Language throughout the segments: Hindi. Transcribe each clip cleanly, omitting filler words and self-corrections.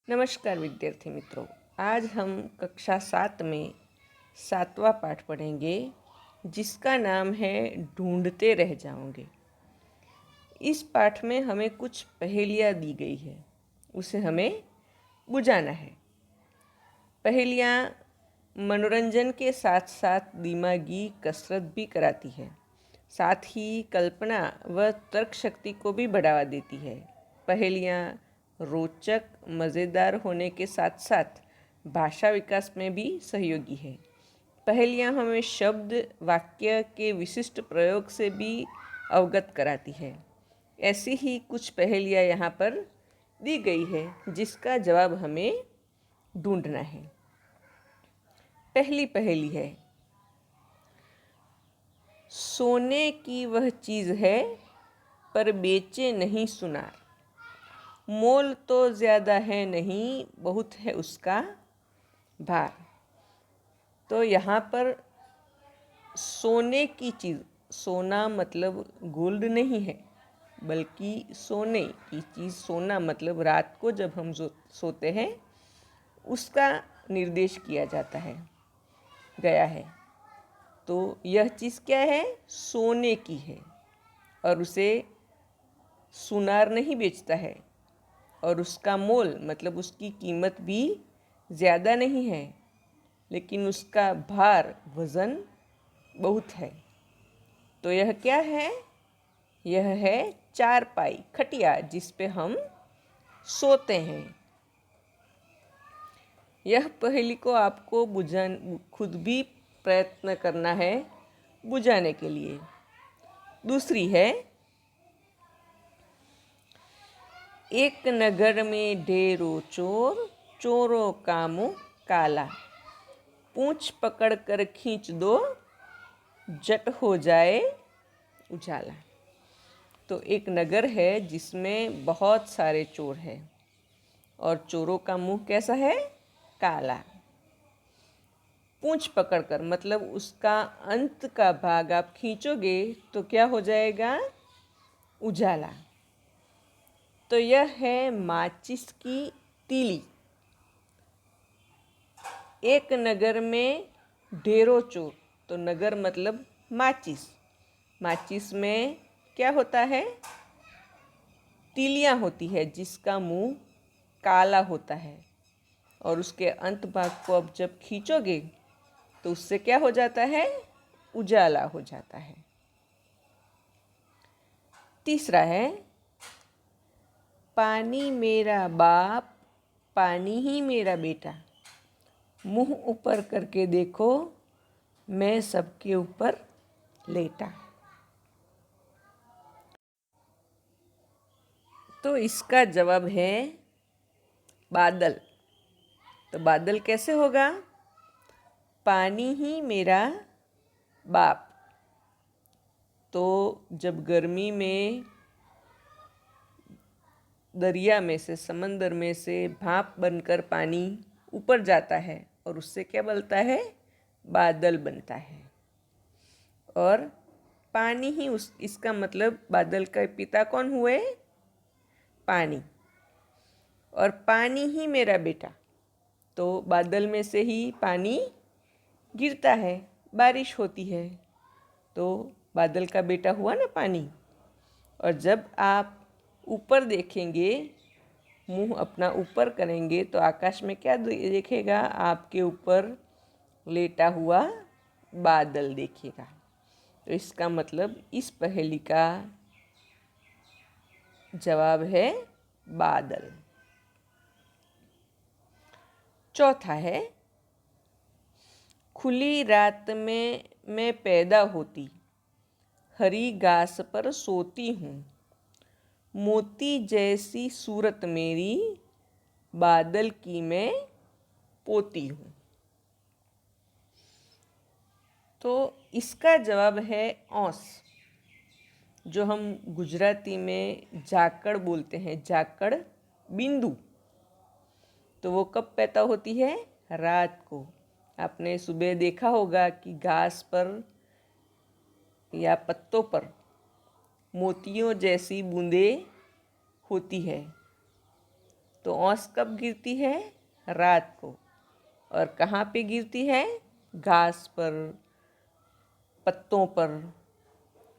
नमस्कार विद्यार्थी मित्रों। आज हम कक्षा 7 में 7वां पाठ पढ़ेंगे जिसका नाम है ढूंढते रह जाओगे। इस पाठ में हमें कुछ पहेलियाँ दी गई है, उसे हमें बुझाना है। पहेलियाँ मनोरंजन के साथ साथ दिमागी कसरत भी कराती है, साथ ही कल्पना व तर्क शक्ति को भी बढ़ावा देती है। पहेलियाँ रोचक मज़ेदार होने के साथ साथ भाषा विकास में भी सहयोगी है। पहेलियाँ हमें शब्द वाक्य के विशिष्ट प्रयोग से भी अवगत कराती है। ऐसी ही कुछ पहेलियाँ यहाँ पर दी गई है जिसका जवाब हमें ढूंढना है। पहली पहेली है, सोने की वह चीज़ है पर बेचे नहीं सुनार, मोल तो ज़्यादा है नहीं, बहुत है उसका भार। तो यहाँ पर सोने की चीज़, सोना मतलब गोल्ड नहीं है, बल्कि सोने की चीज़, सोना मतलब रात को जब हम सोते हैं उसका निर्देश किया जाता है, गया है। तो यह चीज़ क्या है? सोने की है और उसे सुनार नहीं बेचता है, और उसका मोल मतलब उसकी कीमत भी ज़्यादा नहीं है, लेकिन उसका भार, वज़न बहुत है। तो यह क्या है? यह है चारपाई, खटिया, जिस पे हम सोते हैं। यह पहेली को आपको खुद भी प्रयत्न करना है बुझाने के लिए। दूसरी है, एक नगर में ढेरों चोर, चोरों का मुँह काला, पूंछ पकड़ कर खींच दो, जट हो जाए उजाला। तो एक नगर है जिसमें बहुत सारे चोर हैं और चोरों का मुंह कैसा है? काला। पूंछ पकड़कर मतलब उसका अंत का भाग आप खींचोगे तो क्या हो जाएगा? उजाला। तो यह है माचिस की तीली। एक नगर में ढेरों चोर, तो नगर मतलब माचिस। माचिस में क्या होता है? तीलियाँ होती है जिसका मुंह काला होता है, और उसके अंत भाग को अब जब खींचोगे तो उससे क्या हो जाता है? उजाला हो जाता है। तीसरा है, पानी मेरा बाप, पानी ही मेरा बेटा, मुंह ऊपर करके देखो, मैं सबके ऊपर लेटा। तो इसका जवाब है बादल। तो बादल कैसे होगा? पानी ही मेरा बाप। तो जब गर्मी में दरिया में से, समंदर में से भाप बनकर पानी ऊपर जाता है और उससे क्या बनता है? बादल बनता है। और पानी ही इसका मतलब बादल का पिता कौन हुए? पानी। और पानी ही मेरा बेटा, तो बादल में से ही पानी गिरता है, बारिश होती है, तो बादल का बेटा हुआ ना पानी। और जब आप ऊपर देखेंगे, मुंह अपना ऊपर करेंगे, तो आकाश में क्या देखेगा? आपके ऊपर लेटा हुआ बादल देखेगा। तो इसका मतलब इस पहेली का जवाब है बादल। चौथा है, खुली रात में मैं पैदा होती, हरी घास पर सोती हूँ, मोती जैसी सूरत मेरी, बादल की मैं पोती हूँ। तो इसका जवाब है औंस, जो हम गुजराती में जाकड़ बोलते हैं, जाकड़ बिंदु। तो वो कब पैदा होती है? रात को। आपने सुबह देखा होगा कि घास पर या पत्तों पर मोतियों जैसी बूंदें होती है, तो औंस कब गिरती है? रात को। और कहाँ पे गिरती है? घास पर, पत्तों पर।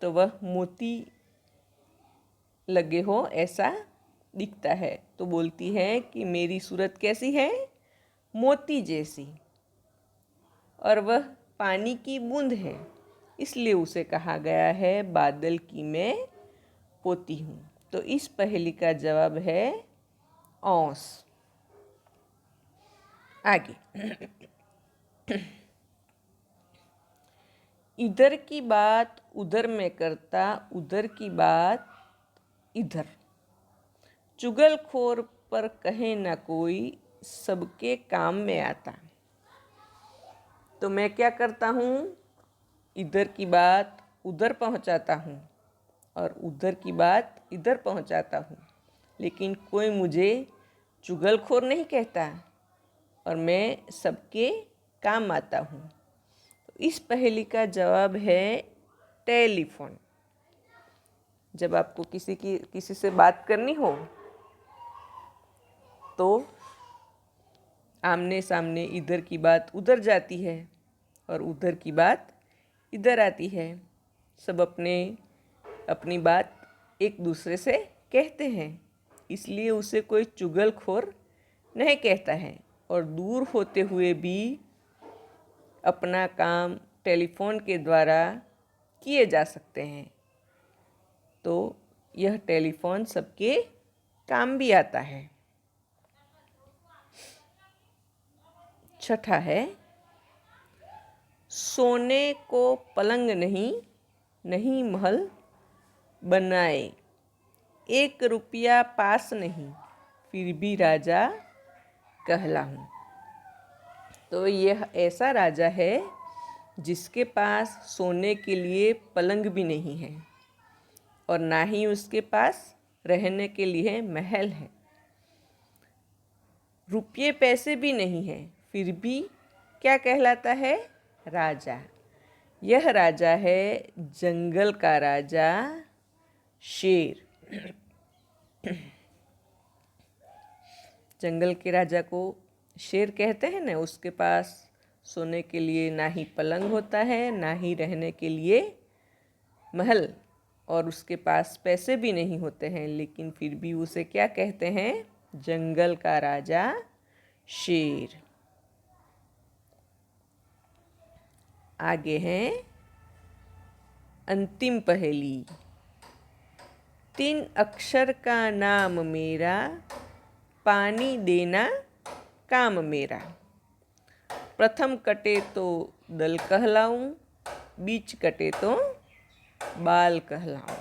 तो वह मोती लगे हो ऐसा दिखता है। तो बोलती है कि मेरी सूरत कैसी है? मोती जैसी। और वह पानी की बूंद है, इसलिए उसे कहा गया है बादल की मैं पोती हूँ। तो इस पहेली का जवाब है औंस। आगे इधर की बात उधर में करता, उधर की बात इधर। चुगलखोर पर कहे ना कोई, सबके काम में आता। तो मैं क्या करता हूँ? इधर की बात उधर पहुँचाता हूँ और उधर की बात इधर पहुँचाता हूँ, लेकिन कोई मुझे चुगलखोर नहीं कहता और मैं सबके काम आता हूँ। तो इस पहेली का जवाब है टेलीफोन। जब आपको किसी से बात करनी हो तो आमने सामने इधर की बात उधर जाती है और उधर की बात इधर आती है। सब अपनी बात एक दूसरे से कहते हैं, इसलिए उसे कोई चुगलखोर नहीं कहता है। और दूर होते हुए भी अपना काम टेलीफोन के द्वारा किए जा सकते हैं। तो यह टेलीफोन सबके काम भी आता है। छठा है, सोने को पलंग नहीं, नहीं महल बनाए, 1 रुपया पास नहीं, फिर भी राजा कहलाऊं। तो यह ऐसा राजा है जिसके पास सोने के लिए पलंग भी नहीं है और ना ही उसके पास रहने के लिए महल है। रुपये पैसे भी नहीं है, फिर भी क्या कहलाता है? राजा। यह राजा है जंगल का राजा शेर। जंगल के राजा को शेर कहते हैं ना। उसके पास सोने के लिए ना ही पलंग होता है, ना ही रहने के लिए महल, और उसके पास पैसे भी नहीं होते हैं, लेकिन फिर भी उसे क्या कहते हैं? जंगल का राजा शेर। आगे है अंतिम पहेली। 3 अक्षर का नाम मेरा, पानी देना काम मेरा। प्रथम कटे तो दल कहलाऊं, बीच कटे तो बाल कहलाऊं।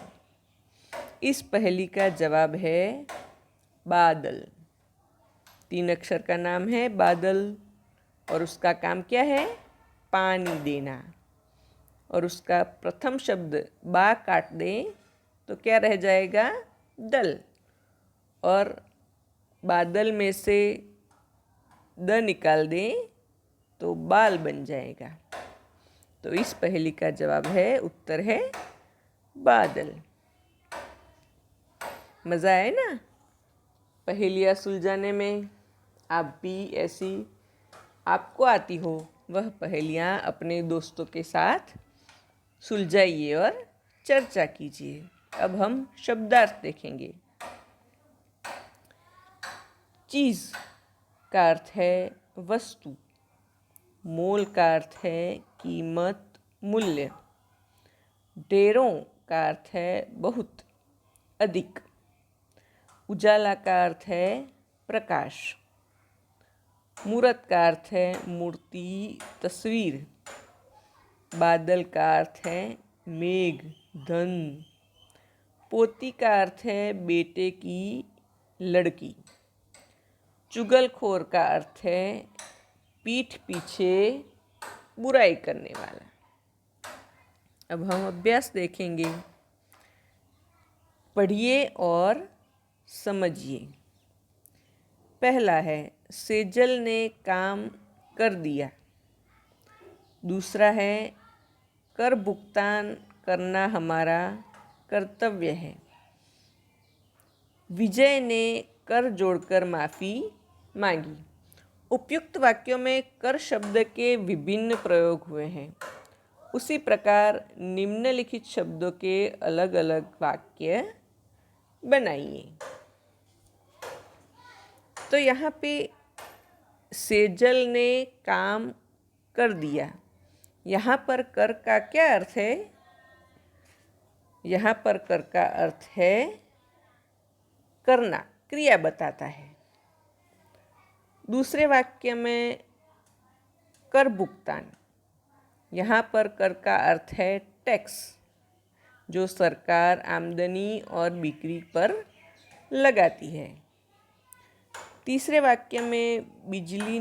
इस पहेली का जवाब है बादल। 3 अक्षर का नाम है बादल और उसका काम क्या है? पानी देना। और उसका प्रथम शब्द बा काट दें तो क्या रह जाएगा? दल। और बादल में से द निकाल दें तो बाल बन जाएगा। तो इस पहेली का जवाब है, उत्तर है बादल। मज़ा आए ना पहेलियाँ सुलझाने में? आप भी ऐसी आपको आती हो वह पहेलियाँ अपने दोस्तों के साथ सुलझाइए और चर्चा कीजिए। अब हम शब्दार्थ देखेंगे। चीज़ का अर्थ है वस्तु, मोल का अर्थ है कीमत, मूल्य, ढेरों का अर्थ है बहुत, अधिक, उजाला का अर्थ है प्रकाश, मूरत का अर्थ है मूर्ति, तस्वीर, बादल का अर्थ है मेघ, धन, पोती का अर्थ है बेटे की लड़की, चुगलखोर का अर्थ है पीठ पीछे बुराई करने वाला। अब हम अभ्यास देखेंगे। पढ़िए और समझिए। पहला है सेजल ने काम कर दिया। दूसरा है कर भुगतान करना हमारा कर्तव्य है। विजय ने कर जोड़कर माफ़ी मांगी। उपयुक्त वाक्यों में कर शब्द के विभिन्न प्रयोग हुए हैं। उसी प्रकार निम्नलिखित शब्दों के अलग अलग वाक्य बनाइए। तो यहाँ पे सेजल ने काम कर दिया। यहाँ पर कर का क्या अर्थ है? यहाँ पर कर का अर्थ है करना, क्रिया बताता है। दूसरे वाक्य में कर भुगतान, यहाँ पर कर का अर्थ है टैक्स, जो सरकार आमदनी और बिक्री पर लगाती है। तीसरे वाक्य में विजय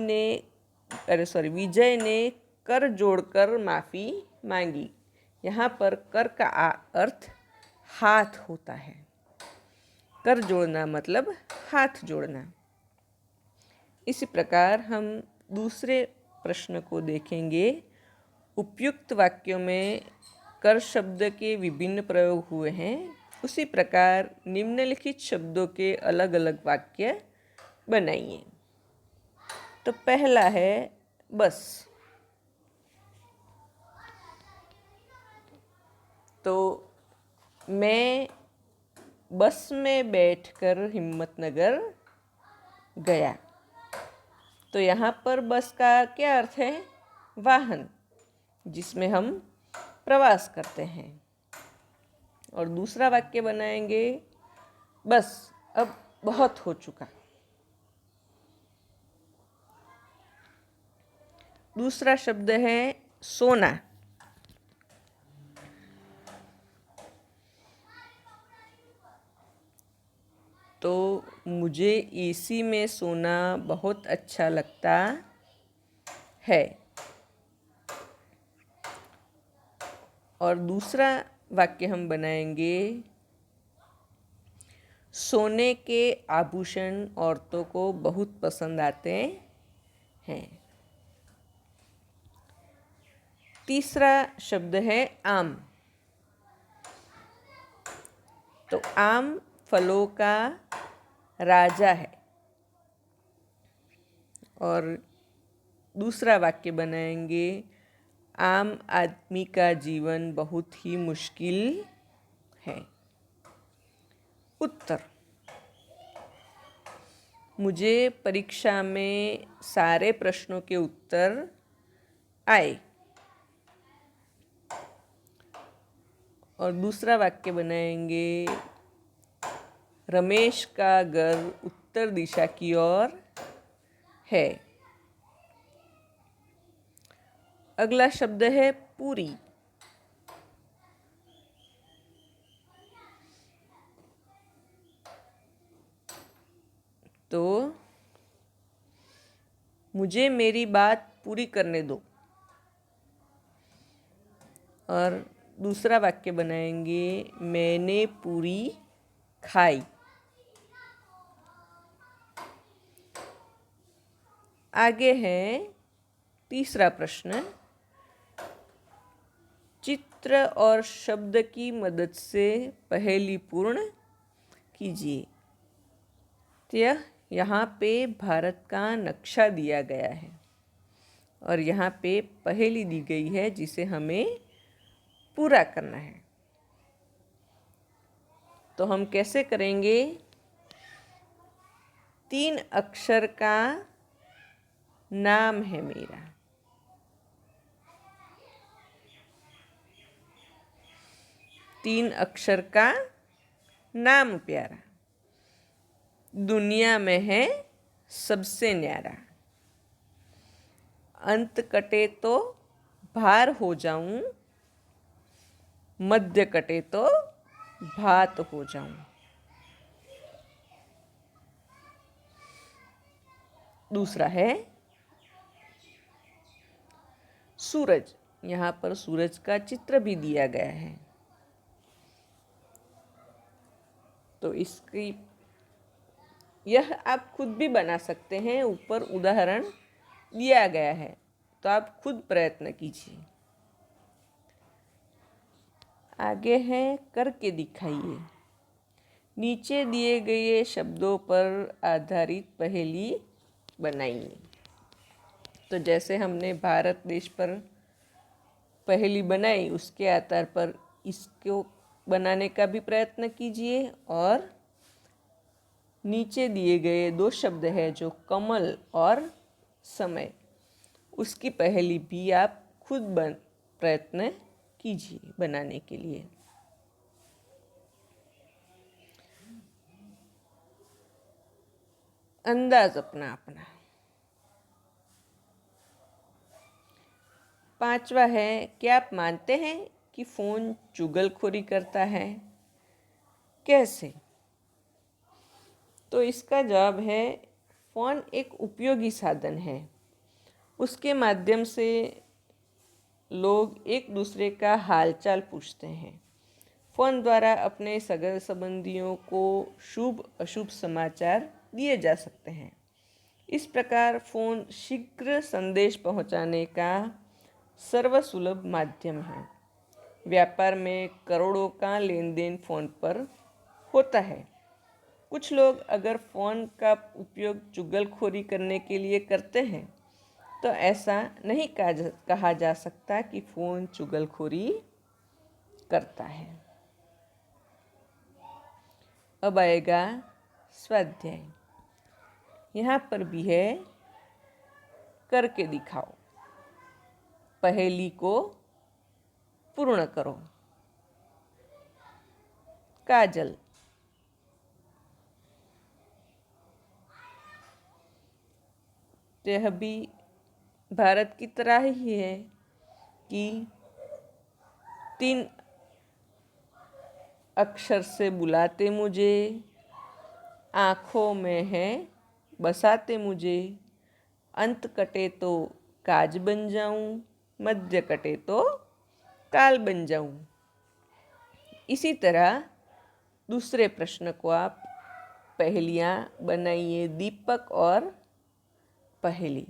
ने कर जोड़कर माफ़ी मांगी। यहाँ पर कर का अर्थ हाथ होता है। कर जोड़ना मतलब हाथ जोड़ना। इसी प्रकार हम दूसरे प्रश्न को देखेंगे। उपयुक्त वाक्यों में कर शब्द के विभिन्न प्रयोग हुए हैं। उसी प्रकार निम्नलिखित शब्दों के अलग अलग वाक्य बनाइए। तो पहला है बस। तो मैं बस में बैठकर हिम्मतनगर गया। तो यहाँ पर बस का क्या अर्थ है? वाहन, जिसमें हम प्रवास करते हैं। और दूसरा वाक्य बनाएंगे, बस अब बहुत हो चुका। दूसरा शब्द है सोना। तो मुझे एसी में सोना बहुत अच्छा लगता है। और दूसरा वाक्य हम बनाएंगे, सोने के आभूषण औरतों को बहुत पसंद आते हैं। तीसरा शब्द है आम। तो आम फलों का राजा है। और दूसरा वाक्य बनाएंगे, आम आदमी का जीवन बहुत ही मुश्किल है। उत्तर, मुझे परीक्षा में सारे प्रश्नों के उत्तर आए। और दूसरा वाक्य बनाएंगे, रमेश का घर उत्तर दिशा की ओर है। अगला शब्द है पूरी। तो मुझे मेरी बात पूरी करने दो। और दूसरा वाक्य बनाएंगे, मैंने पूरी खाई। आगे है तीसरा प्रश्न, चित्र और शब्द की मदद से पहेली पूर्ण कीजिए। तो यहाँ पे भारत का नक्शा दिया गया है और यहाँ पे पहेली दी गई है जिसे हमें पूरा करना है। तो हम कैसे करेंगे? 3 अक्षर का नाम है मेरा। तीन अक्षर का नाम प्यारा, दुनिया में है सबसे न्यारा। अंत कटे तो भार हो जाऊं, मध्य कटे तो भात हो जाऊं। दूसरा है सूरज। यहाँ पर सूरज का चित्र भी दिया गया है। तो इसकी यह आप खुद भी बना सकते हैं, ऊपर उदाहरण दिया गया है, तो आप खुद प्रयत्न कीजिए। आगे है करके दिखाइए। नीचे दिए गए शब्दों पर आधारित पहेली बनाइए। तो जैसे हमने भारत देश पर पहेली बनाई, उसके आधार पर इसको बनाने का भी प्रयत्न कीजिए। और नीचे दिए गए दो शब्द है जो कमल और समय, उसकी पहेली भी आप खुद प्रयत्न कीजिए बनाने के लिए। अंदाज अपना अपना। पांचवा है, क्या आप मानते हैं कि फ़ोन चुगलखोरी करता है? कैसे? तो इसका जवाब है, फ़ोन एक उपयोगी साधन है। उसके माध्यम से लोग एक दूसरे का हालचाल पूछते हैं। फ़ोन द्वारा अपने सगे संबंधियों को शुभ अशुभ समाचार दिए जा सकते हैं। इस प्रकार फ़ोन शीघ्र संदेश पहुंचाने का सर्वसुलभ माध्यम है। व्यापार में करोड़ों का लेन देन फ़ोन पर होता है। कुछ लोग अगर फ़ोन का उपयोग चुगलखोरी करने के लिए करते हैं तो ऐसा नहीं कहा जा सकता कि फ़ोन चुगलखोरी करता है। अब आएगा स्वाध्याय। यहाँ पर भी है, करके दिखाओ, पहेली को पूर्ण करो। काजल। यह भी भारत की तरह ही है कि 3 अक्षर से बुलाते मुझे, आँखों में है बसाते मुझे, अंत कटे तो काज बन जाऊं, मध्य कटे तो काल बन जाऊं। इसी तरह दूसरे प्रश्न को आप पहेलियाँ बनाइए, दीपक और पहेली।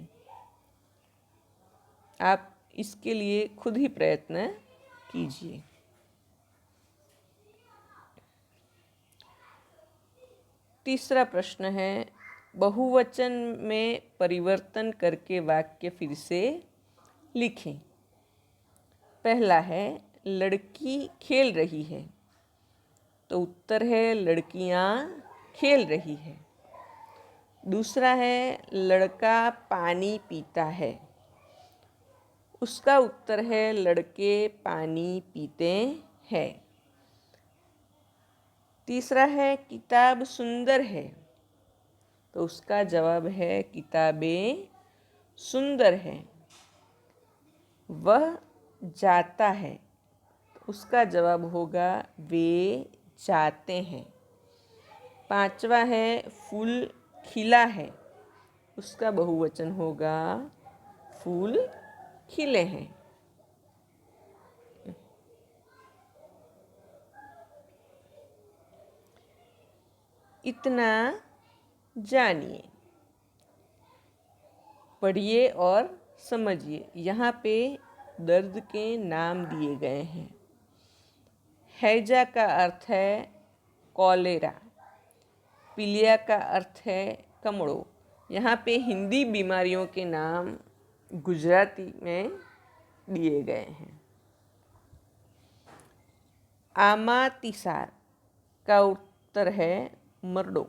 आप इसके लिए खुद ही प्रयत्न कीजिए। तीसरा प्रश्न है, बहुवचन में परिवर्तन करके वाक्य फिर से लिखें। पहला है, लड़की खेल रही है। तो उत्तर है, लड़कियां खेल रही है। दूसरा है, लड़का पानी पीता है। उसका उत्तर है, लड़के पानी पीते हैं। तीसरा है, किताब सुंदर है। तो उसका जवाब है, किताबें सुंदर हैं। वह जाता है। तो उसका जवाब होगा, वे जाते हैं। पांचवा है, फूल खिला है। उसका बहुवचन होगा, फूल खिले हैं। इतना जानिए, पढ़िए और समझिए। यहाँ पे दर्द के नाम दिए गए हैं। हैजा का अर्थ है कॉलेरा। पीलिया का अर्थ है कमड़ो। यहाँ पे हिंदी बीमारियों के नाम गुजराती में दिए गए हैं। आमातिसार का उत्तर है मरडो।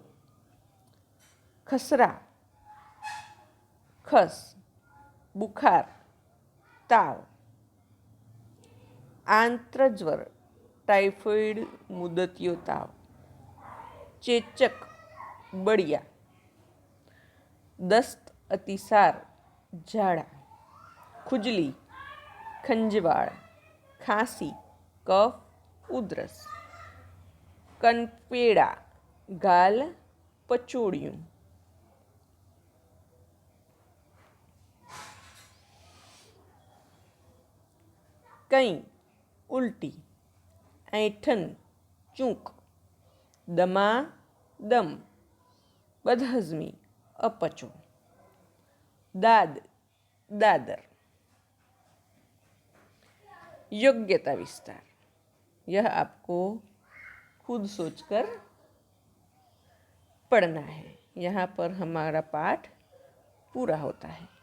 खसरा, खस, बुखार, ताव। आंत्रज्वर, टाइफॉइड, मुदतियो ताव। चेचक, बड़िया। दस्त, अतिसार, झाड़ा। खुजली, खंजवाड़। खांसी, कफ, उधरस। कनपेड़ा, गाल, पचोड़ियों। कई, उल्टी। ऐठन, चूक। दमा, दम। बदहजमी, अपचो। दाद, दादर। योग्यता विस्तार, यह आपको खुद सोचकर पढ़ना है। यहाँ पर हमारा पाठ पूरा होता है।